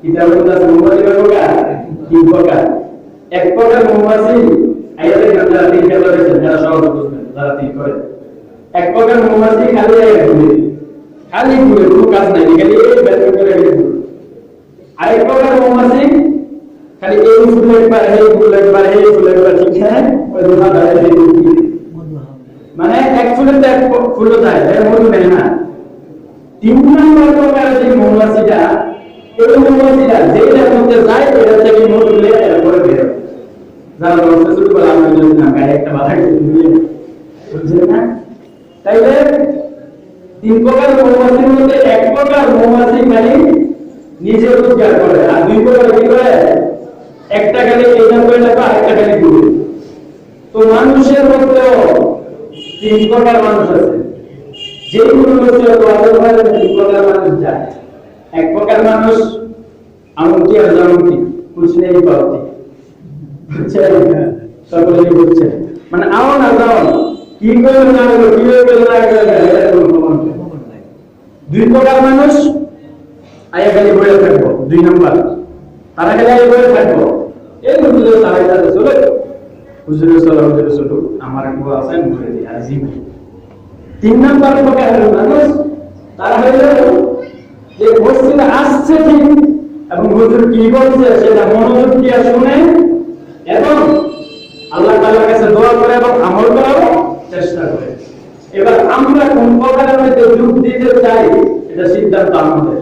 কিতাবের মধ্যে আছে মৌমাছি কয় প্রকার? তিন প্রকার। এক প্রকার মৌমাছি আয়াতের কাছে যারা তিন কাজ করেছেন যারা সহজে বুঝবেন, যারা তিন করে। এক প্রকার মৌমাছি খালি ঘুরে, খালি ঘুরে, কোনো কাজ নাই, খালি ব্যবহার করে ঘুরে। আরেক প্রকার মৌমাছি খালি এই ফুল একবার, এই ফুল একবার, এই ফুল একবার, ঠিক আছে, ওই দোকান দাঁড়িয়ে মানে এক ফুলের তো এক ফুলও যায়, এর মধু নেয় না। তিন নম্বর প্রকার যে মৌমাছিটা, এই মৌমাছিটা যেটার মধ্যে যায় এটা থেকে মধু নিয়ে এরপরে বের হয়। যারা ব্যবস্থা শুরু করে আমি বলছিলাম গায়ে একটা বাধা দিয়ে বুঝছেন না? তাইলে তিন প্রকার মৌমাছির মধ্যে এক প্রকার মৌমাছি খালি নিজে রোজগার করে, আর দুই প্রকার কি করে? একটা খালি এইখান করে রাখা, আরেকটা খালি ঘুরে। তো মানুষের মধ্যেও তিন প্রকার মানুষ আছে, যেগুলো হচ্ছে তিন প্রকার মানুষ যায়। এক প্রকার মানুষ এমনকি আর যেমনকি কুছ নেই পাওয়া, সকলেই বুঝছে, মানে আও না যাও কি করে না হলো, কি হয়ে গেল না গেল, এটা কোনো প্রমাণ নেই। দুই প্রকার মানুষ আয়া খালি বলে থাকবো, দুই নাম্বার তারা খালি আয়া বলে থাকবো, এই হুজুর সাহায্য চলে, হুজুর হুজুর চলো আমার একটু আছেন বলে দিই আজিম। তিন নাম্বার প্রকার মানুষ তারা হইল যে মসজিদে আসছে ঠিক এবং হুজুর কি বলছে সেটা মনোযোগ দিয়ে শুনে এবং আল্লাহ তাআলার কাছে দোয়া করে এবং আমল করার চেষ্টা করে। এবার আমরা কোন প্রকারের মধ্যে যোগ দিতে চাই এটা সিদ্ধান্ত আমাদের।